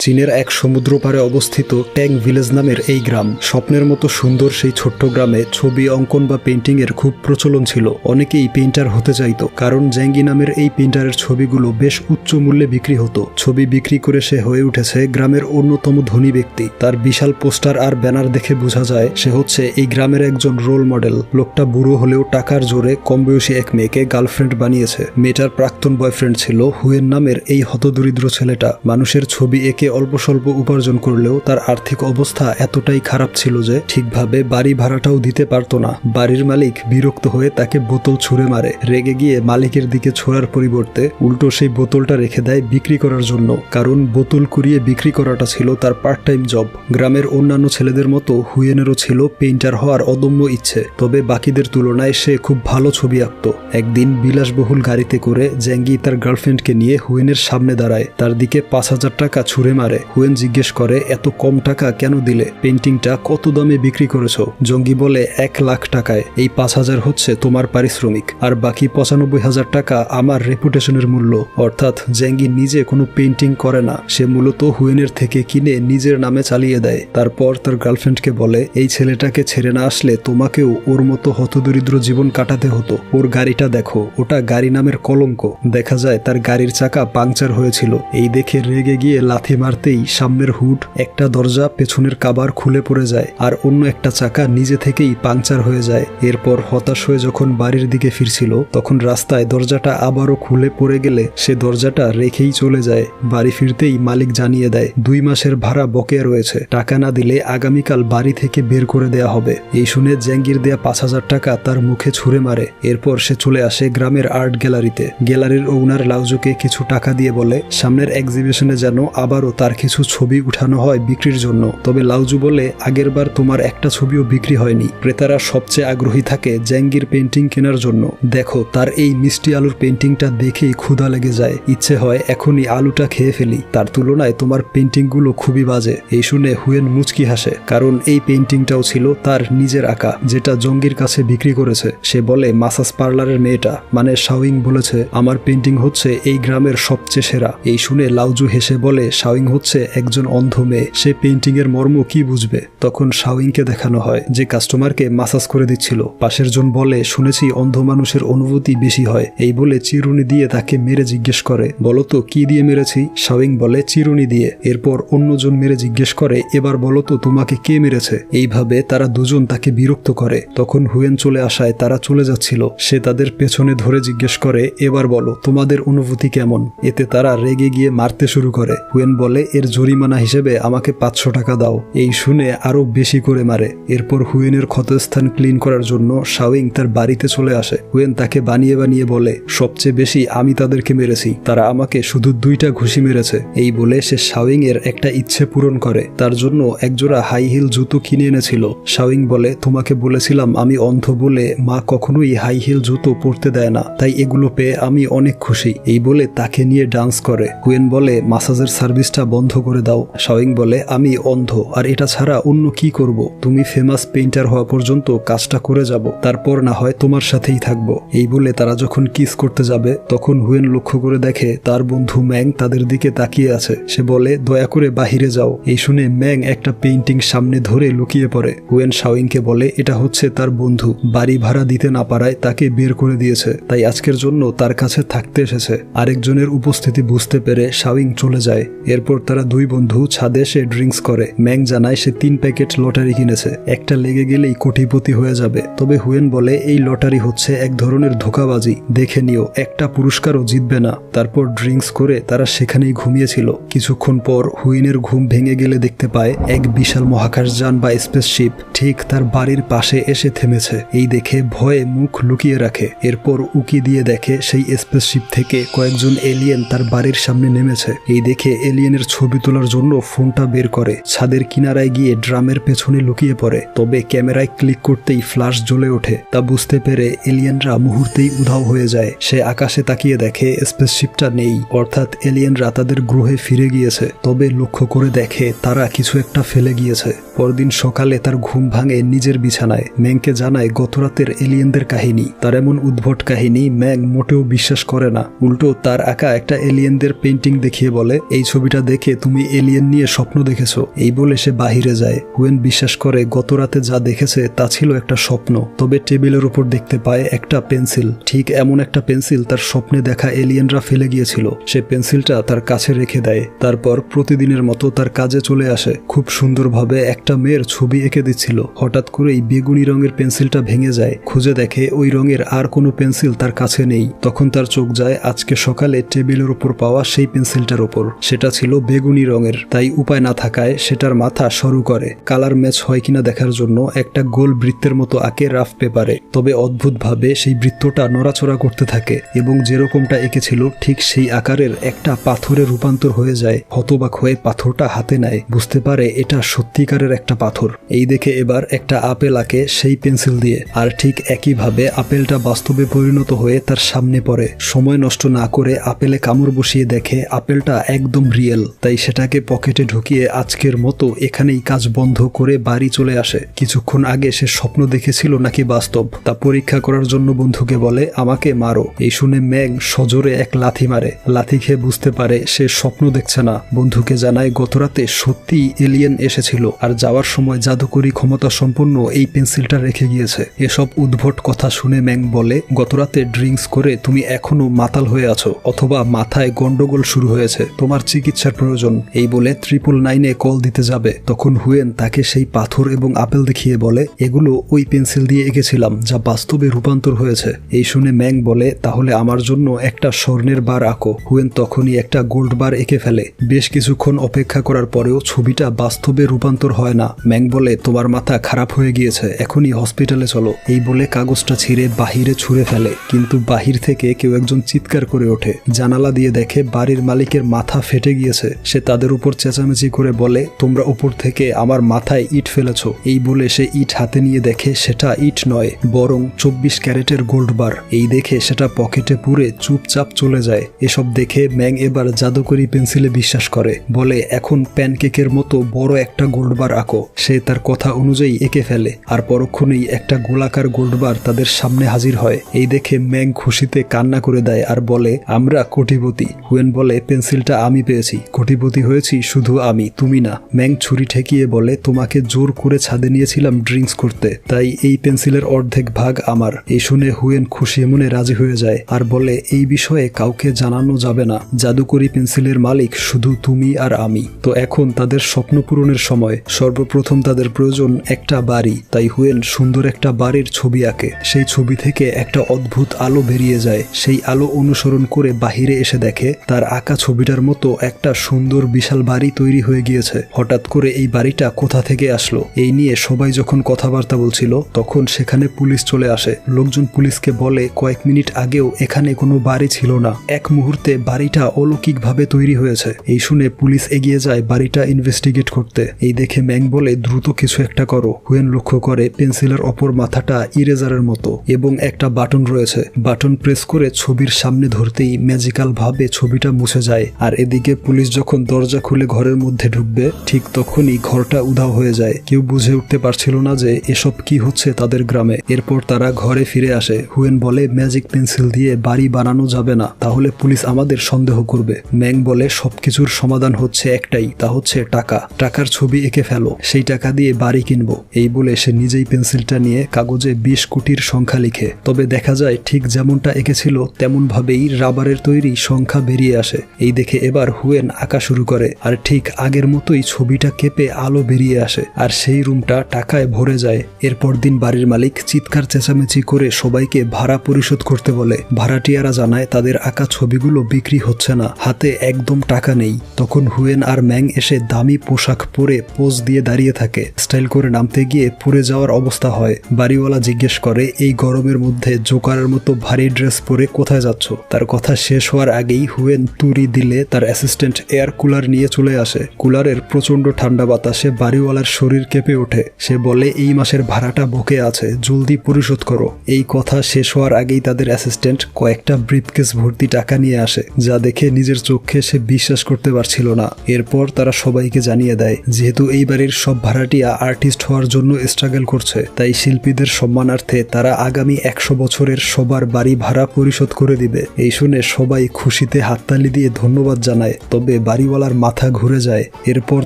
চীনের এক সমুদ্র পারে অবস্থিত ট্যাং ভিলেজ নামের এই গ্রাম। স্বপ্নের মতো সুন্দর সেই ছোট্ট গ্রামে ছবি অঙ্কন বা পেন্টিং এর খুব প্রচলন ছিল। অনেকেই পেইন্টার হতে চাইতো, কারণ জ্যাঙ্গি নামের এই পেইন্টারের ছবিগুলো বেশ উচ্চ মূল্যে বিক্রি হতো। ছবি বিক্রি করে সে হয়ে উঠেছে গ্রামের অন্যতম ধনী ব্যক্তি। তার বিশাল পোস্টার আর ব্যানার দেখে বোঝা যায় সে হচ্ছে এই গ্রামের একজন রোল মডেল। লোকটা বুড়ো হলেও টাকার জোরে কম বয়সী এক মেয়েকে গার্লফ্রেন্ড বানিয়েছে। মেয়েটার প্রাক্তন বয়ফ্রেন্ড ছিল হুয়েন নামের এই হতদরিদ্র ছেলেটা। মানুষের ছবি এঁকে অল্প স্বল্প উপার্জন করলেও তার আর্থিক অবস্থা এতটাই খারাপ ছিল যে ঠিকভাবে বাড়ি ভাড়াটাও দিতে পারতো না। বাড়ির মালিক বিরক্ত হয়ে তাকে বোতল ছুঁড়ে মারে। রেগে গিয়ে মালিকের দিকে ছোড়ার পরিবর্তে উল্টো সেই বোতলটা রেখে দেয় বিক্রি করার জন্য, কারণ বোতল কুড়িয়ে বিক্রি করাটা ছিল তার পার্ট টাইম জব। গ্রামের অন্যান্য ছেলেদের মতো হুয়েনেরও ছিল পেইন্টার হওয়ার অদম্য ইচ্ছে, তবে বাকিদের তুলনায় সে খুব ভালো ছবি আঁকত। একদিন বিলাসবহুল গাড়িতে করে জ্যাঙ্গি তার গার্লফ্রেন্ডকে নিয়ে হুয়েনের সামনে দাঁড়ায়। তার দিকে 5,000 টাকা ছুঁড়ে মারে। হুয়েন জিজ্ঞেস করে, এত কম টাকা কেন দিলে? পেইন্টিংটা কত দামে বিক্রি করেছো? জঙ্গি বলে, 1 লাখ টাকায়। এই 5,000 হচ্ছে তোমার পারিশ্রমিক, আর বাকি 95,000 টাকা আমার রেপুটেশনের মূল্য। অর্থাৎ জ্যাঙ্গি নিজে কোনো পেইন্টিং করে না, সে মূলত হুয়েনের থেকে কিনে নিজের নামে চালিয়ে দেয়। তারপর তার গার্লফ্রেন্ডকে বলে, এই ছেলেটাকে ছেড়ে না আসলে তোমাকেও ওর মতো হতদরিদ্র জীবন কাটাতে হতো। ওর গাড়িটা দেখো, ওটা গাড়ি নামের কলঙ্ক। দেখা যায় তার গাড়ির চাকা পাংচার হয়েছিল। এই দেখে রেগে গিয়ে লাথি মারতেই সামনের হুড, একটা দরজা, পেছনের কাবার খুলে পড়ে যায়, আর অন্য একটা চাকা নিজে থেকেই পাংচার হয়ে যায়। এরপর হতাশ হয়ে যখন বাড়ির দিকে ফিরছিল, তখন রাস্তায় দরজাটা আবারও খুলে পড়ে গেলে সে দরজাটা রেখেই চলে যায়। বাড়ি ফিরতেই মালিক জানিয়ে দেয় 2 মাসের ভাড়া বকেয়া রয়েছে, টাকা না দিলে আগামীকাল বাড়ি থেকে বের করে দেয়া হবে। এই শুনে জ্যাঙ্গির দেয়া 5,000 টাকা তার মুখে ছুঁড়ে মারে। এরপর সে চলে আসে গ্রামের আর্ট গ্যালারিতে। গ্যালারির ওনার লাউজুকে কিছু টাকা দিয়ে বলে সামনের এক্সিবিশনে যেন আবারও তার কিছু ছবি উঠানো হয় বিক্রির জন্য। তবে লাউজু বলে, আগেরবার তোমার একটা ছবিও বিক্রি হয়নি। ক্রেতারা সবচেয়ে আগ্রহী থাকে জ্যাঙ্গির পেন্টিং কেনার জন্য। দেখো, তার এই মিষ্টি আলুর পেন্টিংটা দেখেই ক্ষুধা লেগে যায়, ইচ্ছে হয় এখনই আলুটা খেয়ে ফেলি। তার তুলনায় তোমার পেন্টিংগুলো খুবই বাজে। এই শুনে হুয়েন মুচকি হাসে, কারণ এই পেন্টিংটাও ছিল তার নিজের আঁকা, যেটা জঙ্গির কাছে বিক্রি করেছে। সে বলে, মাসাজ পার্লারের মেয়েটা মানে শাওয়িং বলেছে আমার পেন্টিং হচ্ছে এই গ্রামের সবচেয়ে সেরা। এই শুনে লাউজু হেসে বলে, শাওয়িং হচ্ছে একজন অন্ধ মেয়ে, সে পেন্টিং এর মর্ম কি বুঝবে? তখন শাওয়িংকে দেখানো হয় যে কাস্টমারকে মাসাজ করে দিচ্ছিল। পাশের জন বলে, শুনেছি অন্ধ মানুষের অনুভূতি বেশি হয়। এই বলে চিরুনি দিয়ে তাকে মেরে জিজ্ঞেস করে, বলো তো কি দিয়ে মেরেছি? শাওয়িং বলে, চিরুনি দিয়ে। এরপর অন্যজন মেরে জিজ্ঞেস করে, এবার বলো তো তোমাকে কে মেরেছে? এইভাবে তারা দুজন তাকে বিরক্ত করে। তখন হুয়েন চলে আসায় তারা চলে যাচ্ছিল। সে তাদের পেছনে ধরে জিজ্ঞেস করে, এবার বলো তোমাদের অনুভূতি কেমন? এতে তারা রেগে গিয়ে মারতে শুরু করে। হুয়েন বলে, এর জরিমানা হিসেবে আমাকে 500 টাকা দাও। এই শুনে আরো বেশি করে মারে। এরপর হুয়েনের ক্ষতস্থান ক্লিন করার জন্য শাওয়িং তার বাড়িতে চলে আসে। হুয়েন তাকে বানিয়ে বানিয়ে বলে, সবচেয়ে বেশি আমি তাদেরকে মেরেছি, তারা আমাকে শুধু 2টা ঘুষি মেরেছে। এই বলে সে শাওয়িং এর একটা ইচ্ছে পূরণ করে। তার জন্য একজোড়া হাই হিল জুতো কিনে এনেছিল। শাওয়িং বলে, তোমাকে বলেছিলাম আমি অন্ধ বলে মা কখনোই হাই হিল জুতো পরতে দেয় না, তাই এগুলো পেয়ে আমি অনেক খুশি। এই বলে তাকে নিয়ে ডান্স করে। হুয়েন বলে, মাসাজের সার্ভিসটা বন্ধ করে দাও। শাওয়িং বলে, আমি অন্ধ, আর এটা ছাড়া অন্য কি করব? তুমি ফেমাস পেইন্টার হওয়া পর্যন্ত কাজটা করে যাব, তারপর না হয় তোমার সাথেই থাকবো। এই বলে তারা যখন কিস করতে যাবে, তখন হুয়েন লক্ষ্য করে দেখে তার বন্ধু ম্যাং তাদের দিকে তাকিয়ে আছে। সে বলে, দয়া করে বাহিরে যাও। এই শুনে ম্যাং একটা পেইন্টিং সামনে ধরে লুকিয়ে পড়ে। হুয়েন শাওয়িংকে বলে, এটা হচ্ছে তার বন্ধু, বাড়ি ভাড়া দিতে না পারায় তাকে বের করে দিয়েছে, তাই আজকের জন্য তার কাছে থাকতে এসেছে। আরেকজনের উপস্থিতি বুঝতে পেরে শাওয়িং চলে যায়। এরপর তারা 2 বন্ধু ছাদে এসে ড্রিঙ্কস করে। ম্যাং জানায় সে 3 প্যাকেট লটারি কিনেছে, একটা লেগে গেলেই কোটিপতি হয়ে যাবে। তবে হুয়েন বলে, এই লটারি হচ্ছে এক ধরনের ধোঁকাবাজি, দেখে নিও, একটা পুরস্কারও জিতবে না। তারপর ড্রিঙ্কস করে তারা সেখানেই ঘুমিয়েছিল। কিছুক্ষণ পর হুয়েনের ঘুম ভেঙে গেলে দেখতে পায় এক বিশাল মহাকাশযান বা স্পেসশিপ ঠিক তার বাড়ির পাশে এসে থেমেছে। এই দেখে ভয়ে মুখ লুকিয়ে রাখে। এরপর উকি দিয়ে দেখে সেই স্পেসশিপ থেকে কয়েকজন এলিয়েন তার বাড়ির সামনে নেমেছে। এই দেখে এলিয়েনের ছবি তোলার জন্য ফোনটা বের করে ছাদের কিনারায় গিয়ে ড্রামের পেছনে লুকিয়ে পড়ে। তবে ক্যামেরায় ক্লিক করতেই ফ্ল্যাশ জ্বলে ওঠে। তা বুঝতে পেরে এলিয়েনরা মুহূর্তেই উধাও হয়ে যায়। সে আকাশে তাকিয়ে দেখে স্পেসশিপটা নেই, অর্থাৎ এলিয়েনরা তাদের গ্রহে ফিরে গিয়েছে। তবে লক্ষ্য করে দেখে তারা কিছু একটা ফেলে গিয়েছে। পরদিন সকালে তার ঘুম ভাঙে নিজের বিছানায়। ম্যাংকে জানায় গতরাতের এলিয়েনদের কাহিনী। তার এমন উদ্ভট কাহিনী ম্যাং মোটেও বিশ্বাস করে না। উল্টো তার আঁকা একটা এলিয়েনদের পেইন্টিং দেখিয়ে বলে, এই ছবিটা দেখে তুমি এলিয়েন নিয়ে স্বপ্ন দেখেছো। এই বলে সে বাহিরে যায়। হুয়েন বিশ্বাস করে গত রাতে যা দেখেছে তা ছিল একটা স্বপ্ন। তবে টেবিলের উপর দেখতে পায় একটা পেন্সিল। ঠিক এমন একটা পেন্সিল তার স্বপ্নে দেখা এলিয়েনরা ফেলে গিয়েছিল। সে পেন্সিলটা তার কাছে রেখে দেয়। তারপর প্রতিদিনের মতো তার কাজে চলে আসে। খুব সুন্দরভাবে একটা মেয়ের ছবি এঁকে দিচ্ছিল। হঠাৎ করেই বেগুনি রঙের পেন্সিলটা ভেঙে যায়। খুঁজে দেখে ওই রঙের আর কোনো পেন্সিল তার কাছে নেই। তখন তার চোখ যায় আজকে সকালে টেবিলের উপর পাওয়া সেই পেন্সিলটার উপর। সেটা ছিল বেগুনি রঙের। তাই উপায় না থাকায় সেটার মাথা সরু করে কালার ম্যাচ হয় কিনা দেখার জন্য একটা গোল বৃত্তের মতো আঁকে রাফ পেপারে। তবে অদ্ভুতভাবে সেই বৃত্তটা নড়াচড়া করতে থাকে এবং যেরকমটা এঁকেছিল ঠিক সেই আকারের একটা পাথরে রূপান্তর হয়ে যায়। হতবাক হয়ে পাথরটা হাতে নেয়। বুঝতে পারে এটা সত্যিকারের একটা পাথর। এই দেখে এবার একটা আপেল আঁকে সেই পেন্সিল দিয়ে। আর ঠিক একইভাবে আপেলটা বাস্তবে পরিণত হয়ে তার সামনে পড়ে। সময় নষ্ট না করে আপেলে কামড় বসিয়ে দেখে আপেলটা একদম রিয়েল। তাই সেটাকে পকেটে ঢুকিয়ে আজকের মতো এখানেই কাজ বন্ধ করে বাড়ি চলে আসে। কিছুক্ষণ আগে সে স্বপ্ন দেখেছিল নাকি বাস্তব তা পরীক্ষা করার জন্য বন্ধুকে বলে আমাকে মারো। এই শুনে ম্যাং সজোরে এক লাথি মারে। লাথি খেয়ে বুঝতে পারে সে স্বপ্ন দেখছে না। বন্ধুকে জানায় গতরাতে সত্যিই এলিয়েন এসেছিল আর যাওয়ার সময় জাদুকরী ক্ষমতা সম্পন্ন এই পেন্সিলটা রেখে গিয়েছে। এসব উদ্ভট কথা শুনে ম্যাং বলে গতরাতে ড্রিঙ্কস করে তুমি এখনো মাতাল হয়ে আছো অথবা মাথায় গন্ডগোল শুরু হয়েছে, তোমার চিকিৎসার প্রয়োজন। এই বলে 999-এ কল দিতে যাবে। তখন হুয়েন তাকে সেই পাথর এবং আপেল দেখিয়ে বলে এগুলো ওই পেন্সিল দিয়ে এঁকেছিলাম যা বাস্তবে রূপান্তর হয়েছে। এই শুনে ম্যাং বলে তাহলে আমার জন্য একটা স্বর্ণের বার আঁকো। হুয়েন তখনই একটা গোল্ড বার এঁকে ফেলে। বেশ কিছুক্ষণ অপেক্ষা করার পরেও ছবিটা বাস্তবে রূপান্তর হয় না। ম্যাং বলে তোমার মাথা খারাপ হয়ে গিয়েছে, এখনই হসপিটালে চলো। এই বলে কাগজটা ছিঁড়ে বাহিরে ছুঁড়ে ফেলে। কিন্তু বাহির থেকে কেউ একজন চিৎকার করে ওঠে। জানালা দিয়ে দেখে বাড়ির মালিকের মাথা ফেটে গিয়েছে। সে তাদের উপর চেঁচামেচি করে বলে তোমরা উপর থেকে আমার মাথায় ইট ফেলেছ। এই বলে সে ইট হাতে নিয়ে দেখে সেটা ইট নয় বরং 24 ক্যারেটের গোল্ড বার। এই দেখে সেটা পকেটে পুরে চুপচাপ চলে যায়। এসব দেখে ম্যাং এবার জাদুকরি পেন্সিলে বিশ্বাস করে। বলে এখন প্যানকেকের মতো বড় একটা গোল্ড বার আঁকো। সে তার কথা অনুযায়ী এঁকে ফেলে আর পরক্ষণেই একটা গোলাকার গোল্ড বার তাদের সামনে হাজির হয়। এই দেখে ম্যাং খুশিতে কান্না করে দেয় আর বলে আমরা কোটিপতি। হুয়েন বলে পেন্সিলটা আমি পেয়েছি, কোটিপতি হয়েছি শুধু আমি, তুমি না। ম্যাং ছুরি ঠেকিয়ে বলে তোমাকে জোর করে ছাদে নিয়েছিলাম ড্রিঙ্কস করতে, তাই এই পেন্সিলের অর্ধেক ভাগ আমার। এই শুনে হুয়েন খুশি মনে রাজি হয়ে যায় আর বলে এই বিষয়ে কাউকে জানানো যাবে না। জাদুকরি পেন্সিলের মালিক শুধু তুমি আর আমি। তো এখন তাদের স্বপ্ন পূরণের সময়। সর্বপ্রথম তাদের প্রয়োজন একটা বাড়ি। তাই হুয়েন সুন্দর একটা বাড়ির ছবি আঁকে। সেই ছবি থেকে একটা অদ্ভুত আলো বেরিয়ে যায়। সেই আলো অনুসরণ করে বাহিরে এসে দেখে তার আঁকা ছবিটার মতো একটা সুন্দর বিশাল বাড়ি তৈরি হয়ে গিয়েছে। হঠাৎ করে এই বাড়িটা কোথা থেকে আসলো এই নিয়ে সবাই যখন কথাবার্তা বলছিল তখন সেখানে পুলিশ চলে আসে। লোকজন পুলিশকে বলে কয়েক মিনিট আগেও এখানে কোনো বাড়ি ছিল না, এক মুহূর্তে বাড়িটা অলৌকিকভাবে তৈরি হয়েছে। এই শুনে পুলিশ এগিয়ে যায় বাড়িটা ইনভেস্টিগেট করতে। এই দেখে ম্যাং বলে দ্রুত কিছু একটা করো। হুয়েন লক্ষ্য করে পেন্সিলের অপর মাথাটা ইরেজারের মতো এবং একটা বাটন রয়েছে। বাটন প্রেস করে ছবির সামনে ধরতেই ম্যাজিক্যাল ভাবে ছবিটা মুছে যায়। আর এদিকে পুলিশ যখন দরজা খুলে ঘরের মধ্যে ঢুকবে ঠিক তখনই ঘরটা উধাও হয়ে যায়। কেউ বুঝে উঠতে পারছিল না যে এসব কি হচ্ছে তাদের গ্রামে। এরপর তারা ঘরে ফিরে আসে। হুয়েন বলে ম্যাজিক পেন্সিল দিয়ে বাড়ি বানানো যাবে না, তাহলে পুলিশ আমাদের সন্দেহ করবে। ম্যাং বলে সবকিছুর সমাধান হচ্ছে একটাই, তা হচ্ছে টাকা। টাকার ছবি এঁকে ফেলো, সেই টাকা দিয়ে বাড়ি কিনবো। এই বলে সে নিজেই পেন্সিলটা নিয়ে কাগজে 20 কোটির সংখ্যা লিখে। তবে দেখা যায় ঠিক যেমনটা এঁকেছিল তেমন ভাবেই রাবারের তৈরি সংখ্যা বেরিয়ে আসে। এই দেখে এবার হুয়েন আঁকা শুরু করে আর ঠিক আগের মতোই ছবিটা কেঁপে আলো বেরিয়ে আসে আর সেই রুমটা টাকায় ভরে যায়। এরপর দিন বাড়ির মালিক চিৎকার চেঁচামেচি করে সবাইকে ভাড়া পরিশোধ করতে বলে। ভাড়াটিয়ারা জানায় তাদের আঁকা ছবিগুলো বিক্রি হচ্ছে না, হাতে একদম টাকা নেই। তখন হুয়েন আর ম্যাং এসে দামি পোশাক পরে পোজ দিয়ে দাঁড়িয়ে থাকে। স্টাইল করে নামতে গিয়ে পুড়ে যাওয়ার অবস্থা হয়। বাড়িওয়ালা জিজ্ঞেস করে এই গরমের মধ্যে জোকারের মতো ভারী ড্রেস পরে কোথায় যাচ্ছ? তার কথা শেষ হওয়ার আগেই হুয়েন তুড়ি দিলে তার অ্যাসিস্ট্যান্ট এয়ার কুলার নিয়ে চলে আসে। কুলারের প্রচন্ড ঠান্ডা বাতাসে বাড়িওয়ালার শরীর কেঁপে ওঠে। সে বলে এই মাসের ভাড়াটা বকে আছে, জলদি পরিশোধ করো। এই কথা শেষ হওয়ার আগেই তাদের অ্যাসিস্ট্যান্ট কয়েকটা ব্রিফকেস ভর্তি টাকা নিয়ে আসে, যা দেখে নিজের চোখে সে বিশ্বাস করতে পারছিল না। এরপর তারা সবাইকে জানিয়ে দেয় যেহেতু এই বাড়ির সব ভাড়াটিয়া আর্টিস্ট হওয়ার জন্য স্ট্রাগল করছে, তাই শিল্পীদের সম্মানার্থে তারা আগামী 100 বছরের সবার বাড়ি ভাড়া পরিশোধ করে দিবে। এই শুনে সবাই খুশিতে হাততালি দিয়ে ধন্যবাদ জানায়। তবে বাড়িওয়ালার মাথা ঘুরে যায়। এরপর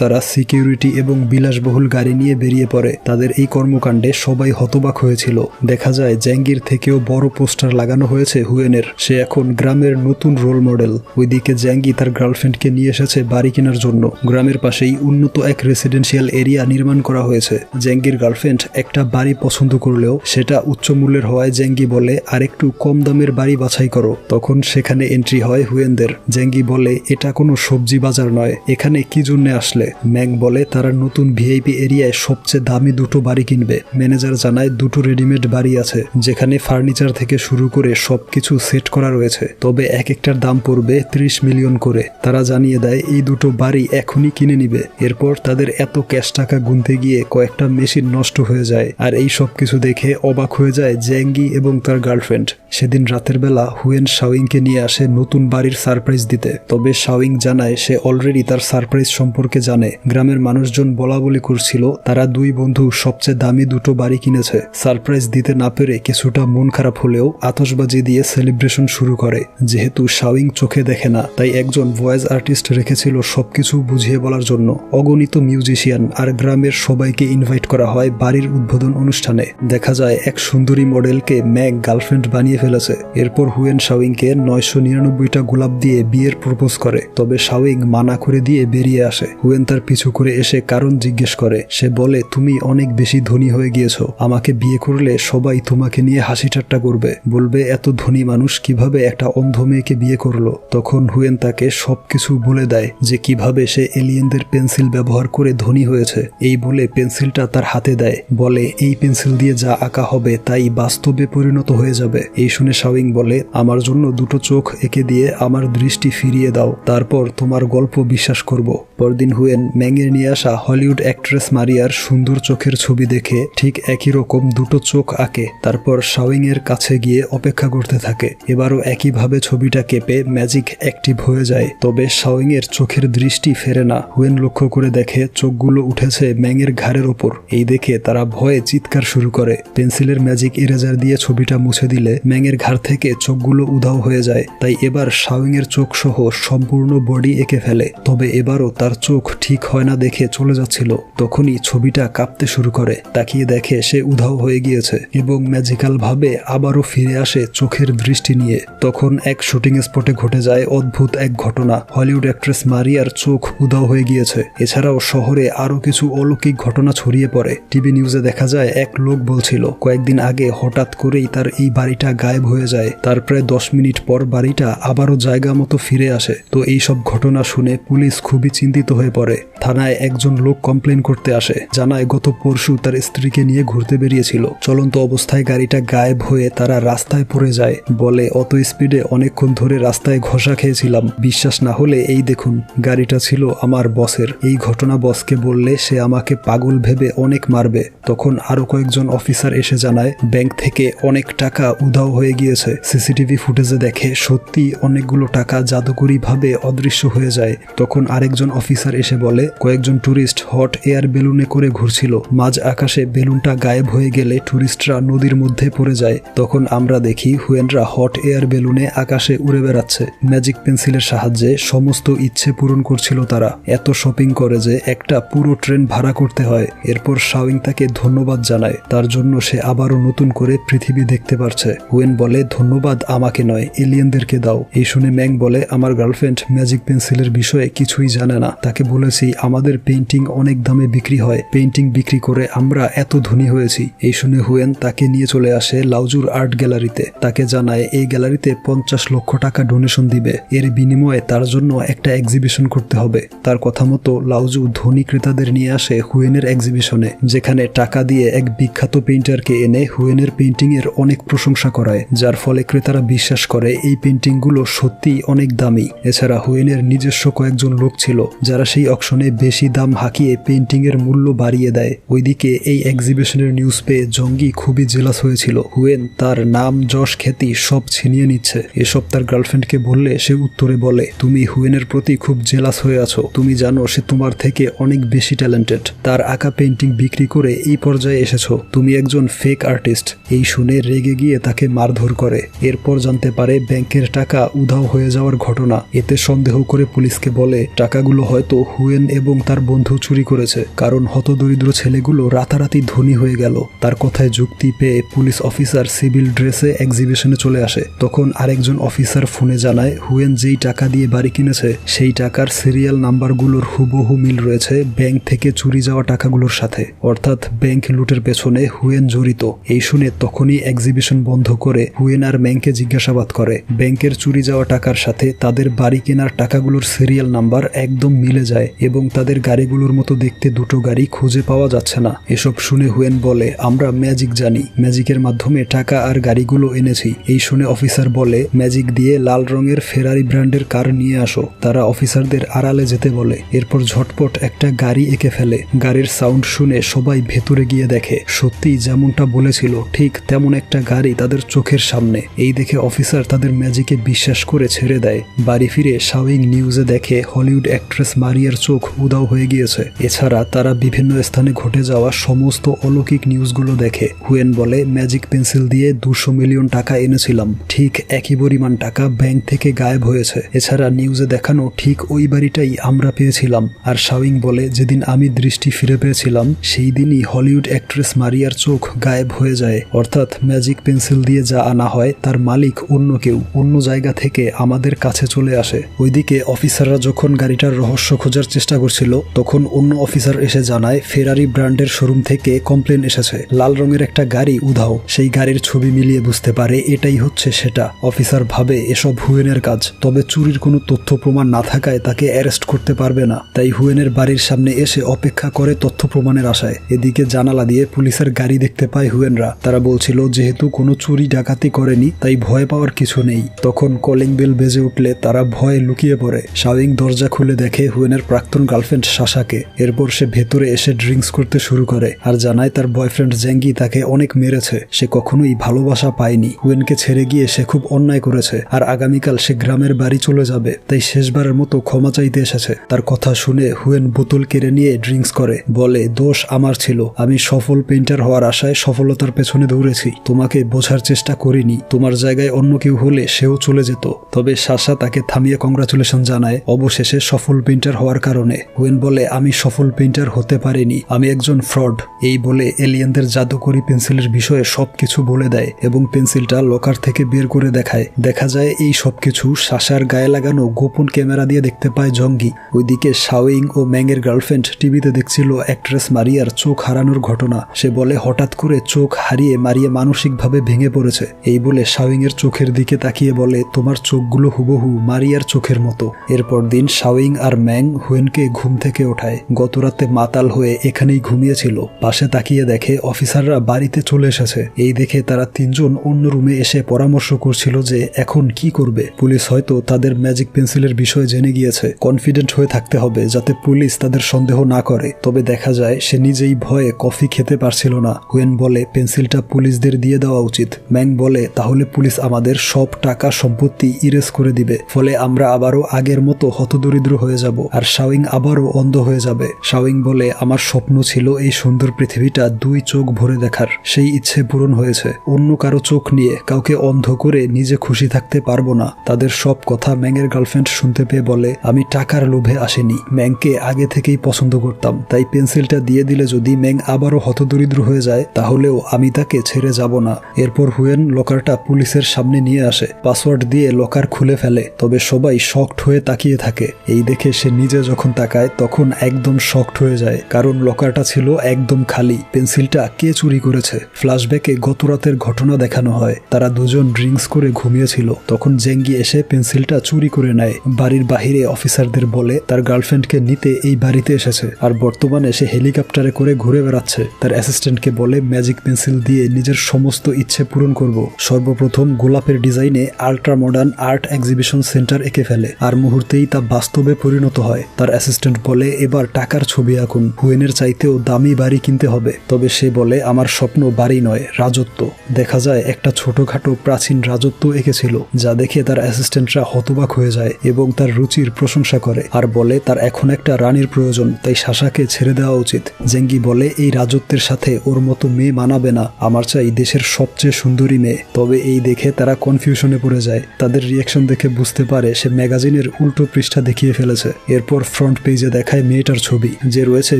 তারা সিকিউরিটি এবং বিলাসবহুল গাড়ি নিয়ে বেরিয়ে পড়ে। তাদের এই কর্মকাণ্ডে সবাই হতবাক হয়েছিল। দেখা যায় জাহাঙ্গীর থেকেও বড় পোস্টার লাগানো হয়েছে হুয়েনের। সে এখন গ্রামের নতুন রোল মডেল। ওইদিকে জাহাঙ্গীর তার গার্লফ্রেন্ডকে নিয়ে এসেছে বাড়ি কেনার জন্য। গ্রামের পাশেই উন্নত এক রেসিডেন্সিয়াল এরিয়া নির্মাণ করা হয়েছে। জাহাঙ্গীর গার্লফ্রেন্ড একটা বাড়ি পছন্দ করলেও সেটা উচ্চ মূল্যের হওয়ায় জাহাঙ্গীর বলে আর একটু কম দামের বাড়ি বাছাই করো। তখন সেখানে এন্ট্রি হয় হুয়েনদের। জাহাঙ্গীর বলে এটা কোনো সবজি বাজার নয়, এখানে কি জন্য আসলে? ম্যাং বলে তারা নতুন ভিআইপি এরিয়ায় সবচেয়ে দামি দুটো বাড়ি কিনবে। ম্যানেজার জানায় দুটো রেডিমেড বাড়ি আছে, যেখানে ফার্নিচার থেকে শুরু করে সবকিছু সেট করা রয়েছে, তবে এক একটার দাম পড়বে 30 মিলিয়ন করে। তারা জানিয়ে দেয় এই দুটো বাড়ি এখনই কিনে নিবে। এরপর তাদের এত ক্যাশ টাকা গুনতে গিয়ে কয়েকটা মেশিন নষ্ট হয়ে যায়। আর এই সব কিছু দেখে অবাক হয়ে যায় জাহাঙ্গীর এবং তার গার্লফ্রেন্ড। সেদিন রাতের বেলা হুয়েন শাওইংকে নিয়ে আসে নতুন বাড়ির সারপ্রাইজ দিতে। তবে শাওইং জানায় সে অলরেডি তার সারপ্রাইজ সম্পর্কে জানে। গ্রামের মানুষজন বলা বলি করছিল তারা দুই বন্ধু সবচেয়ে দামি দুটো বাড়ি কিনেছে। সারপ্রাইজ দিতে না পেরে কিছুটা মন খারাপ হলেও আতশবাজি দিয়ে সেলিব্রেশন শুরু করে। যেহেতু শাওইং চোখে দেখে না, তাই একজন ভয়েস আর্টিস্ট রেখেছিল সবকিছু বুঝিয়ে বলার জন্য। অগণিত মিউজিশিয়ান আর গ্রামের সবাইকে ইনভাইট করা হয় বাড়ির উদ্বোধন অনুষ্ঠানে। দেখা যায় এক সুন্দরী মডেলকে ম্যাগ গার্লফ্রেন্ড বানিয়ে ফেলেছে। এরপর হুয়েন শাওইংকে 999টা গোলাপ দিয়ে বিয়ের প্রপোজ করে। তবে শাওইং মানা করে দিয়ে বেরিয়ে আসে। হুয়েন তার পিছু করে এসে কারণ জিজ্ঞেস করে। সে বলে তুমি অনেক বেশি ধনী হয়ে গিয়েছো, আমাকে বিয়ে করলে সবাই তোমাকে নিয়ে হাসি ঠাট্টা করবে, বলবে এত ধনী মানুষ কিভাবে একটা অন্ধ মেয়েকে বিয়ে করলো। তখন হুয়েন তাকে সবকিছু বলে দেয় যে কিভাবে সে এলিয়েনদের পেন্সিল ব্যবহার করে ধনী হয়েছে। এই বলে পেন্সিলটা তার হাতে দেয়, বলে এই পেন্সিল দিয়ে যা আঁকা হবে তাই বাস্তবে পরিণত হয়ে যাবে। এই শুনে শাওইং বলে আমার জন্য দুটো চোখ এঁকে দিয়ে আমার দৃষ্টি ফিরিয়ে দাও, তারপর তোমার গল্প বিশ্বাস করব। পরদিন হুয়েন ম্যাংয়ের নিয়ে আসা হলিউড অ্যাক্ট্রেস মারিয়ার সুন্দর চোখের ছবি দেখে ঠিক একই রকম দুটো চোখ আঁকে। তারপর শাওইং এর কাছে গিয়ে অপেক্ষা করতে থাকে। এবারও একইভাবে ছবিটা কেঁপে ম্যাজিক অ্যাক্টিভ হয়ে যায়। তবে শাওইং এর চোখের দৃষ্টি ফেরে না। হুয়েন লক্ষ্য করে দেখে চোখগুলো উঠেছে ম্যাংয়ের ঘাড়ের ওপর। এই দেখে তারা ভয়ে চিৎকার শুরু করে। পেন্সিলের ম্যাজিক ইরেজার দিয়ে ছবিটা মুছে দিলে ম্যাংয়ের ঘাড় থেকে চোখগুলো উধাও হয়ে যায়। তাই এবার শাওইং এর চোখ সহ সম্পূর্ণ বডি এঁকে ফেলে। তবে এবারও তার চোখ ঠিক হয় না দেখে চলে যাচ্ছিল। তখনই ছবিটা কাঁপতে শুরু করে। তাকিয়ে দেখে সে উধাও হয়ে গিয়েছে এবং ম্যাজিক্যাল ভাবে আবারও ফিরে আসে চোখের দৃষ্টি নিয়ে। তখন এক শুটিং স্পটে ঘটে যায় অদ্ভুত এক ঘটনা। হলিউড অ্যাক্ট্রেস মারিয়ার চোখ উধাও হয়ে গিয়েছে। এছাড়াও শহরে আরো কিছু অলৌকিক ঘটনা ছড়িয়ে পড়ে। টিভি নিউজে দেখা যায় এক লোক বলছিল কয়েকদিন আগে হঠাৎ করেই তার এই বাড়িটা গায়েব হয়ে যায়। তার প্রায় 10 মিনিট পর বাড়িটা আবারও জায়গা মতো ফিরে আসে। তো এই সব ঘটনা শুনে পুলিশ খুবই চিন্তিত হয়ে পড়ে। থানায় একজন লোক কমপ্লেন করতে আসে, জানায় গত পরশু তার স্ত্রীকে নিয়ে ঘুরতে বেরিয়েছিল। চলন্ত অবস্থায় গাড়িটা গায়েব হয়ে তারা রাস্তায় পড়ে যায়। বলে অত স্পিডে অনেকক্ষণ ধরে রাস্তায় ঘষা খেয়েছিলাম। বিশ্বাস না হলে এই দেখুন, গাড়িটা ছিল আমার বসের। এই ঘটনা বসকে বললে সে আমাকে পাগল ভেবে অনেক মারবে। তখন আরো কয়েকজন অফিসার এসে জানায় ব্যাংক থেকে অনেক টাকা উধাও হয়ে গিয়েছে। সিসিটিভি ফুটেজে দেখে সত্যি অনেকগুলো টাকা জাদুকরি ভাবে অদৃশ্য হয়ে যায়। তখন আরেকজন অফিসার এসে বলে কয়েকজন টুরিস্ট হট এয়ার বেলুনে করে ঘুরছিল। মাঝ আকাশে বেলুনটা গায়েব হয়ে গেলে টুরিস্টরা নদীর মধ্যে পড়ে যায়। তখন আমরা দেখি হুয়েনরা হট এয়ার বেলুনে আকাশে উড়ে বেড়াচ্ছে। ম্যাজিক পেন্সিলের সাহায্যে সমস্ত ইচ্ছে পূরণ করছিল তারা। এত শপিং করে যে একটা পুরো ট্রেন ভাড়া করতে হয়। এরপর শাওইং তাকে ধন্যবাদ জানায়, তার জন্য সে আবারও নতুন করে পৃথিবী দেখতে পারছে। হুয়েন বলে ধন্যবাদ আমাকে নয়, এলিয়েনদেরকে দাও। এই শুনে ম্যাং বলে আমার গার্লফ্রেন্ড ম্যাজিক পেন্সিলের বিষয়ে কিছুই জানে না। তাকে বলেছি আমাদের পেইন্টিং অনেক দামে বিক্রি হয়, পেইন্টিং বিক্রি করে আমরা এত ধনী হয়েছি। এই শুনে হুয়েন তাকে নিয়ে চলে আসে লাউজুর আর্ট গ্যালারিতে। তাকে জানায় এই গ্যালারিতে 50 লক্ষ টাকা ডোনেশন দিবে, এর বিনিময়ে তার জন্য একটা এক্সিবিশন করতে হবে। তার কথা মতো লাউজু ধনী ক্রেতাদের নিয়ে আসে হুয়েনের এক্সিবিশনে, যেখানে টাকা দিয়ে এক বিখ্যাত পেইন্টারকে এনে হুয়েনের পেইন্টিং এর অনেক প্রশংসা করায়, যার ফলে ক্রেতারা বিশ্বাস করে এই পেইন্টিংগুলো সত্যি অনেক দামি। এছাড়া হুয়েনের নিজস্ব কয়েকজন লোক ছিল যারা সেই অকশনে বেশি দাম হাঁকিয়ে পেইন্টিং এর মূল্য বাড়িয়ে দেয়। ওইদিকে এই এক্সিবিশনের নিউজ পেয়ে জঙ্গি খুবই জেলাস হয়েছিল। হুয়েন তার নাম যশ খ্যাতি সব ছিনিয়ে নিচ্ছে। এসব তার গার্লফ্রেন্ডকে বললে সে উত্তরে বলে তুমি হুয়েনের প্রতি খুব জেলাস হয়ে আছো, তুমি জানো সে তোমার থেকে অনেক বেশি ট্যালেন্টেড। তার আঁকা পেইন্টিং বিক্রি করে এই পর্যায়ে এসেছো, তুমি একজন ফেক আর্টিস্ট। এই শুনে রেগে গিয়ে তাকে মারধর করে। এরপর জানতে পারে ব্যাংকের টাকা উধাও হয়ে যাওয়ার ঘটনা। এতে সন্দেহ করে করে পুলিশকে বলে টাকাগুলো হয়তো হুয়েন এবং তার বন্ধু চুরি করেছে, কারণ হতদরিদ্র ছেলেগুলো রাতারাতি ধনী হয়ে গেল। তার কথায় যুক্তি পেয়ে পুলিশ অফিসার সিভিল ড্রেসে এক্সিবিশনে চলে আসে। তখন আরেকজন অফিসার ফোনে জানায় হুয়েন যেই টাকা দিয়ে বাড়ি কিনেছে সেই টাকার সিরিয়াল নাম্বারগুলোর হুবহু মিল রয়েছে ব্যাংক থেকে চুরি যাওয়া টাকাগুলোর সাথে, অর্থাৎ ব্যাংক লুটের পেছনে হুয়েন জড়িত। এই শুনে তখনই এক্সিবিশন বন্ধ করে হুয়েন আর ম্যাংকে জিজ্ঞাসাবাদ করে। ব্যাংকের চুরি যাওয়া টাকার সাথে তাদের বাড়ি কেনার টাকাগুলোর সিরিয়াল নাম্বার একদম মিলে যায় এবং তাদের গাড়িগুলোর মতো দেখতে দুটো গাড়ি খুঁজে পাওয়া যাচ্ছে না। এসব শুনে হুয়েন বলে আমরা ম্যাজিক জানি, ম্যাজিকের মাধ্যমে টাকা আর গাড়িগুলো এনেছি। এই শুনে অফিসার বলে ম্যাজিক দিয়ে লাল রঙের ফেরারি ব্র্যান্ডের কার নিয়ে আসো। তারা অফিসারদের আড়ালে যেতে বলে। এরপর ঝটপট একটা গাড়ি এঁকে ফেলে। গাড়ির সাউন্ড শুনে সবাই ভেতরে গিয়ে দেখে সত্যি যেমনটা বলেছিল ঠিক তেমন একটা গাড়ি তাদের চোখের সামনে। এই দেখে অফিসার তাদের ম্যাজিকে বিশ্বাস করে ছেড়ে দেয়। বাড়ি ফিরে শাওয়িং নিউজে দেখে হলিউড অ্যাক্ট্রেস মারিয়ার চোখ উধাও হয়ে গিয়েছে। এছাড়া তারা বিভিন্ন স্থানে ঘটে যাওয়া সমস্ত অলৌকিক নিউজগুলো দেখে। হুয়েন বলে ম্যাজিক পেন্সিল দিয়ে 200 মিলিয়ন টাকা এনেছিলাম, ঠিক একই পরিমাণ টাকা ব্যাংক থেকে গায়েব হয়েছে। এছাড়া নিউজে দেখানো ঠিক ওই বাড়িটাই আমরা পেয়েছিলাম। আর শাওয়িং বলে যেদিন আমি দৃষ্টি ফিরে পেয়েছিলাম সেই দিনই হলিউড অ্যাক্ট্রেস মারিয়ার চোখ গায়েব হয়ে যায়, অর্থাৎ ম্যাজিক পেন্সিল দিয়ে যা আনা হয় তার মালিক অন্য কেউ, অন্য জায়গা থেকে আমাদের কাছে চলে আসে। ওইদিকে অফিসাররা যখন গাড়িটার রহস্য খোঁজার চেষ্টা করছিল তখন অন্য অফিসার এসে জানায় ফেরারি ব্র্যান্ডের শোরুম থেকে কমপ্লেন এসেছে, লাল রঙের একটা গাড়ি উধাও। সেই গাড়ির ছবি মিলিয়ে বুঝতে পারে এটাই হচ্ছে সেটা। অফিসার ভাবে এসব হুয়েনের কাজ, তবে চুরির কোনো তথ্য প্রমাণ না থাকায় তাকে অ্যারেস্ট করতে পারবে না। তাই হুয়েনের বাড়ির সামনে এসে অপেক্ষা করে তথ্য প্রমাণের আশায়। এদিকে জানালা দিয়ে পুলিশের গাড়ি দেখতে পায় হুয়েনরা। তারা বলছিল যেহেতু কোনো চুরি ডাকাতি করেনি তাই ভয় পাওয়ার কিছু নেই। তখন কলিং বেল বেজে উঠলে তারা ভয়ে লুকিয়ে পড়ে। শাওয়িং দরজা খুলে দেখে হুয়েনের প্রাক্তন গার্লফ্রেন্ড সাশাকে। এরপর সে ভেতরে এসে ড্রিঙ্কস করতে শুরু করে আর জানায় তার বয়ফ্রেন্ড জেঙ্গি তাকে অনেক মেরেছে, সে কখনোই ভালোবাসা পায়নি। হুয়েনকে ছেড়ে গিয়ে সে খুব অন্যায় করেছে আর আগামীকাল সে গ্রামের বাড়ি চলে যাবে, তাই শেষবারের মতো ক্ষমা চাইতে এসেছে। তার কথা শুনে হুয়েন বোতল কেড়ে নিয়ে ড্রিঙ্কস করে, বলে দোষ আমার ছিল, আমি সফল পেইন্টার হওয়ার আশায় সফলতার পেছনে দৌড়েছি, তোমাকে বোঝার চেষ্টা করিনি। তোমার জায়গায় অন্য কেউ হলে সেও চলে যেত। তবে সাশা তাকে থামিয়ে কংগ্রাচুলেশন জানায় অবশেষে সফল পেইন্টার হওয়ার কারণে। হুয়েন বলে আমি সফল পেইন্টার হতে পারিনি, আমি একজন ফ্রড। এই বলে এলিয়েনদের জাদুকরি পেন্সিলের বিষয়ে সবকিছু বলে দেয় এবং পেন্সিলটা লকার থেকে বের করে দেখায়। দেখা যায় এই সবকিছু সাশার গায়ে লাগানো গোপন ক্যামেরা দিয়ে দেখতে পায় জঙ্গি। ওইদিকে শাওয়িং ও ম্যাংয়ের গার্লফ্রেন্ড টিভিতে দেখছিল অ্যাক্ট্রেস মারিয়ার চোখ হারানোর ঘটনা। সে বলে হঠাৎ করে চোখ হারিয়ে মারিয়া মানসিকভাবে ভেঙে পড়েছে। এই বলে শাওয়িং এর চোখের দিকে তাকিয়ে বলে তোমার চোখগুলো হুবহু মারিয়ার চোখের মতো। এরপর দিন শাওয়িং আর ম্যাং হুয়েনকে ঘুম থেকে ওঠায়। গতরাতে মাতাল হয়ে এখানেই ঘুমিয়েছিল। পাশে তাকিয়ে দেখে অফিসাররা বাড়িতে চলে এসেছে। এই দেখে তারা তিনজন অন্য রুমে এসে পরামর্শ করছিল যে এখন কি করবে। পুলিশ হয়তো তাদের ম্যাজিক পেন্সিলের বিষয়ে জেনে গিয়েছে। কনফিডেন্ট হয়ে থাকতে হবে যাতে পুলিশ তাদের সন্দেহ না করে। তবে দেখা যায় সে নিজেই ভয়ে কফি খেতে পারছিল না। হুয়েন বলে পেন্সিলটা পুলিশদের দিয়ে দেওয়া উচিত। ম্যাং বলে তাহলে পুলিশ আমাদের সব টাকা সম্পত্তি ইরেজ করে দিবে, ফলে আমরা আবারও আগের মতো হতদরিদ্র হয়ে যাব আর শাওয়িং আবারও অন্ধ হয়ে যাবে। শাওয়িং বলে আমার স্বপ্ন ছিল এই সুন্দর পৃথিবীটা 2 চোখ ভরে দেখার, সেই ইচ্ছে পূরণ হয়েছে। অন্য কারো চোখ নিয়ে কাউকে অন্ধ করে নিজে খুশি থাকতে পারবো না। তাদের সব কথা ম্যাংয়ের গার্লফ্রেন্ড শুনতে পেয়ে বলে আমি টাকার লোভে আসিনি, ম্যাংকে আগে থেকেই পছন্দ করতাম, তাই পেন্সিলটা দিয়ে দিলে যদি ম্যাং আবারও হতদরিদ্র হয়ে যায় তাহলেও আমি তাকে ছেড়ে যাব না। এরপর হুয়েন লকারটা পুলিশের সামনে নিয়ে আসে। পাসওয়ার্ড দিয়ে লকার খুলে ফেলে। তবে সবাই শকড হয়ে তাকিয়ে থাকে। এই দেখে সে নিজে যখন তাকায় তখন একদম শকড হয়ে যায়, কারণ লকারটা ছিল একদম খালি। পেন্সিলটা কে চুরি করেছে? ফ্ল্যাশব্যাকে গত রাতের ঘটনা দেখানো হয়। তারা দুজন ড্রিঙ্কস করে ঘুমিয়েছিল। তখন জেঙ্গি এসে পেন্সিলটা চুরি করে নেয়। বাড়ির বাহিরে অফিসারদের বলে তার গার্লফ্রেন্ডকে নিতে এই বাড়িতে এসেছে আর বর্তমানে সে হেলিকপ্টারে করে ঘুরে বেড়াচ্ছে। তার অ্যাসিস্ট্যান্টকে বলে ম্যাজিক পেন্সিল দিয়ে নিজের সমস্ত ইচ্ছে পূরণ করব। সর্বপ্রথম গোলাপের ডিজাইনে ultra modern art exhibition centre এঁকে ফেলে আর মুহূর্তেই তা বাস্তবে পরিণত হয়। তার অ্যাসিস্ট্যান্ট বলে এবার টাকার ছবি আঁকুন। হুয়েনের চাইতেও দামি বাড়ি কিনতে কিনতে হবে। তবে সে বলে আমার স্বপ্ন বাড়ি নয়, রাজত্ব। দেখা যায় একটা ছোটখাটো প্রাচীন রাজত্ব এঁকেছিল, যা দেখে তার অ্যাসিস্ট্যান্টরা হতবাক হয়ে যায় এবং তার রুচির প্রশংসা করে আর বলে তার এখন একটা রানীর প্রয়োজন, তাই সাশাকে ছেড়ে দেওয়া উচিত। জেঙ্গি বলে এই রাজত্বের সাথে ওর মতো মেয়ে মানাবে না, আমার চাই দেশের সবচেয়ে সুন্দরী মেয়ে। তবে এই দেখে তারা কনফিউশনে পড়ে যায়। তাদের রিয়াকশন দেখে বুঝতে পারে সে ম্যাগাজিনের উল্টো পৃষ্ঠা দেখিয়ে ফেলেছে। এরপর ফ্রন্ট পেজে দেখায় মেয়েটার ছবি যে রয়েছে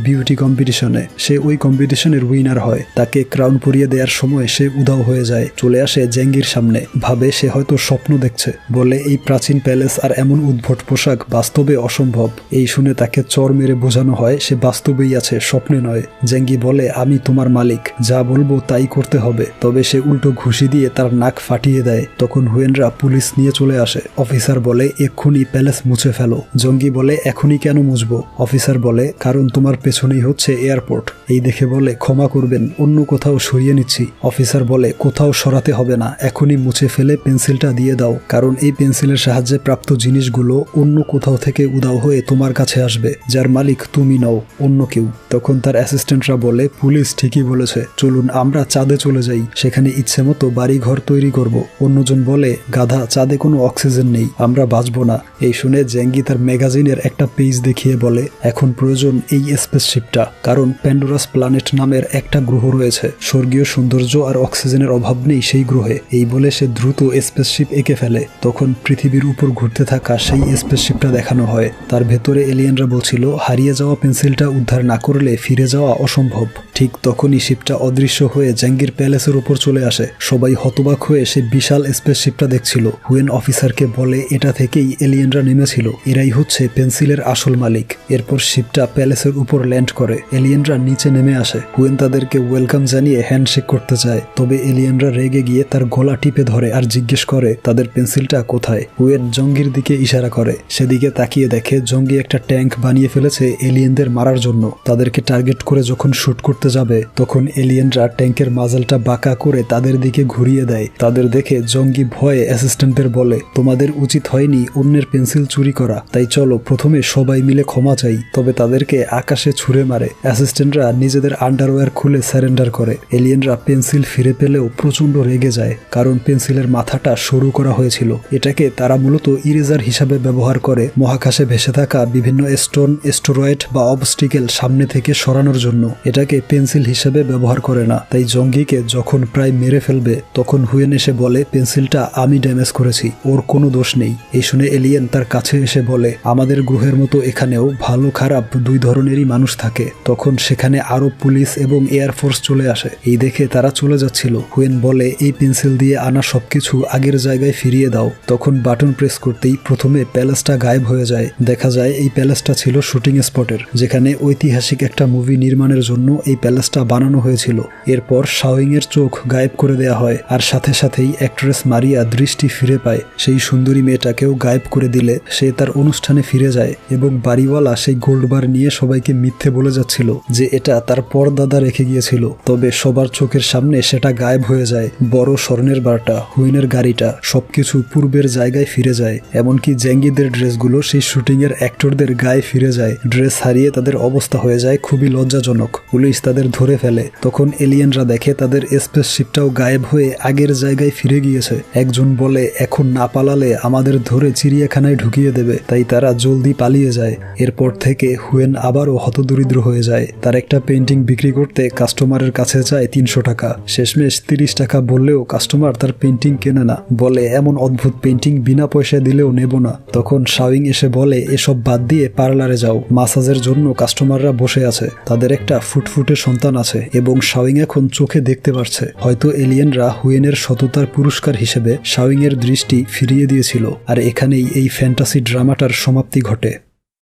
বিউটি কম্পিটিশনে। সে ওই কম্পিটিশনের উইনার হয়। তাকে ক্রাউন পরিয়ে দেওয়ার সময় সে উধাও হয়ে যায়, চলে আসে জেঙ্গির সামনে। ভাবে সে হয়তো স্বপ্ন দেখছে, বলে এই প্রাচীন প্যালেস আর এমন উদ্ভট পোশাক বাস্তবে অসম্ভব। এই শুনে তাকে চর মেরে বোঝানো হয় সে বাস্তবেই আছে, স্বপ্নে নয়। জেঙ্গি বলে আমি তোমার মালিক, যা বলবো তাই করতে হবে। তবে সে উল্টো ঘুষি দিয়ে তার নাক ফাটিয়ে দেয়। তখন হুয়েনরা পুলিশ নিয়ে চলে আসে। অফিসার বলে এক্ষুনি প্যালেস মুছে ফেলো। জঙ্গি বলে এখনই কেন মুছবো? অফিসার বলে কারণ তোমার পেছনেই হচ্ছে এয়ারপোর্ট। এই দেখে বলে ক্ষমা করবেন, অন্য কোথাও সরিয়ে নিচ্ছি। অফিসার বলে কোথাও সরাতে হবে না, এখনই মুছে ফেলে পেন্সিলটা দিয়ে দাও, কারণ এই পেন্সিলের সাহায্যে প্রাপ্ত জিনিসগুলো অন্য কোথাও থেকে উধাও হয়ে তোমার কাছে আসবে, যার মালিক তুমি নও, অন্য কেউ। তখন তার অ্যাসিস্ট্যান্টরা বলে পুলিশ ঠিকই বলেছে, চলুন আমরা চাঁদে চলে যাই, সেখানে ইচ্ছে মতো বাড়ি ঘর তৈরি করব। অন্যজন বলে গাধা, চাঁদে কোনো অক্সিজেন নেই, আমরা বাঁচবো না। এই শুনে জেঙ্গি তার ম্যাগাজিনের একটা পেজ দেখিয়ে বলে এখন প্রয়োজন এই স্পেসশিপটা, কারণ প্যান্ডোরাস প্ল্যানেট নামের একটা গ্রহ রয়েছে, স্বর্গীয় সৌন্দর্য আর অক্সিজেনের অভাব নেই সেই গ্রহে। এই বলে সে দ্রুত স্পেসশিপ এঁকে ফেলে। তখন পৃথিবীর উপর ঘুরতে থাকা সেই স্পেসশিপটা দেখানো হয়। তার ভেতরে এলিয়েনরা বলছিল হারিয়ে যাওয়া পেন্সিলটা উদ্ধার না করলে ফিরে যাওয়া অসম্ভব। ঠিক তখনই শিপটা অদৃশ্য হয়ে জেঙ্গির প্যালেসের উপর চলে আসে। সবাই হতবাক হয়ে সে বিশাল স্পেসশিপটা দেখছিল। হুয়েন অফিসারকে বলে এটা থেকেই এলিয়েনরা নেমেছিল, এরাই হচ্ছে পেন্সিলের আসল মালিক। এরপর শিপটা প্যালেসের উপর ল্যান্ড করে। এলিয়েনরা নিচে নেমে আসে। হুয়েন তাদেরকে ওয়েলকাম জানিয়ে হ্যান্ডশেক করতে চায়, তবে এলিয়েনরা রেগে গিয়ে তার গলা টিপে ধরে আর জিজ্ঞেস করে তাদের পেন্সিলটা কোথায়। হুয়েন জঙ্গির দিকে ইশারা করে। সেদিকে তাকিয়ে দেখে জঙ্গি একটা ট্যাঙ্ক বানিয়ে ফেলেছে এলিয়েনদের মারার জন্য। তাদেরকে টার্গেট করে যখন শুট করতে যাবে তখন এলিয়েনরা ট্যাঙ্কের মাজালটা বাঁকা করে তাদের দিকে ঘুরিয়ে দেয়। তাদের দেখে জঙ্গি ভয়ে অ্যাসিস্ট্যান্টদের বলে তোমাদের উচিত হয়নি অন্যের পেন্সিল চুরি করা, তাই চলো প্রথমে সবাই মিলে ক্ষমা চাই। তবে তাদেরকে আকাশে ছুঁড়ে মারে। অ্যাসিস্ট্যান্টরা নিজেদের আন্ডারওয়্যার খুলে স্যারেন্ডার করে। এলিয়েনরা পেন্সিল ফিরে পেলেও প্রচন্ড রেগে যায়, কারণ পেন্সিলের মাথাটা সরু করা হয়েছিল। এটাকে তারা মূলত ইরেজার হিসাবে ব্যবহার করে মহাকাশে ভেসে থাকা বিভিন্ন স্টোন, অ্যাস্টেরয়েড বা অবস্টিকেল সামনে থেকে সরানোর জন্য। এটাকে পেন্সিল হিসেবে ব্যবহার করে না। তাই জঙ্গিকে যখন প্রায় মেরে ফেলবে তখন হুয়েন এসে বলে পেন্সিলটা আমি ড্যামেজ করেছি, ওর কোনো দোষ নেই। এই শুনে এলিয়েন তার কাছে এসে বলে আমাদের গ্রহের মতো এখানেও ভালো খারাপ দুই ধরনেরই মানুষ থাকে। তখন সেখানে আরো পুলিশ এবং এয়ারফোর্স চলে আসে। এই দেখে তারা চলে যাচ্ছিল। হুয়েন বলে এই পেন্সিল দিয়ে আনা সবকিছু আগের জায়গায় ফিরিয়ে দাও। তখন বাটন প্রেস করতেই প্রথমে প্যালেসটা গায়েব হয়ে যায়। দেখা যায় এই প্যালেসটা ছিল শুটিং স্পটের, যেখানে ঐতিহাসিক একটা মুভি নির্মাণের জন্য এই প্যালেসটা বানানো হয়েছিল। এরপর শাওয়িং এর চোখ গায়েব করে দেয়া হয়, আর সাথে সাথেই অ্যাক্ট্রেস মারিয়া দৃষ্টি ফিরে পায়। সেই সুন্দরী মেয়েটাকেও গায়েব করে দিলে সে তার অনুষ্ঠানে ফিরে যায় এবং বাড়িওয়ালা সেই গোল্ড বার নিয়ে সবাইকে মিথ্যে বলে যাচ্ছিল যে এটা তার পরদাদা রেখে গিয়েছিল। তবে সবার চোখের সামনে সেটা গায়েব হয়ে যায়। বড় স্বর্ণের বারটা, হুইনের গাড়িটা, সবকিছু পূর্বের জায়গায় ফিরে যায়। এমনকি জেঙ্গিদের ড্রেসগুলো সেই শুটিং এর অ্যাক্টরদের গায়ে ফিরে যায়। ড্রেস হারিয়ে তাদের অবস্থা হয়ে যায় খুবই লজ্জাজনক। পুলিশ তাদের ধরে ফেলে। তখন এলিয়েনরা দেখে তাদের স্পেসশিপটাও গায়েব হয়ে আগের জায়গায় ফিরে গিয়েছে। একজন বলে এখন না পালালে আমাদের ধরে চিড়িয়াখানায় ঢুকিয়ে দেবে, তাই তারা জলদি পালিয়ে যায়। এরপর থেকে হুয়েন আবারও হতদরিদ্র হয়ে যায়। তার একটা পেন্টিং বিক্রি করতে কাস্টমারের কাছে চায় 300 টাকা। শেষমেশ 30 টাকা বললেও কাস্টমার তার পেন্টিং কেনে না, বলে এমন অদ্ভুত পেন্টিং বিনা পয়সায় দিলেও নেব না। তখন শাওয়িং এসে বলে এসব বাদ দিয়ে পার্লারে যাও, মাসাজের জন্য কাস্টমাররা বসে আছে, তাদের একটা ফুটফুটে সন্তান আছে এবং শাওয়িং এখন চোখে দেখতে পারছে। হয়তো এলিয়েনরা হুয়েনের সততার পুরস্কার হিসেবে শাওয়িং এর দৃষ্টি ফিরিয়ে দিয়েছিল। আর এখানেই এই ফ্যান্টাসি ড্রামাটার সমাপ্তি ঘটে।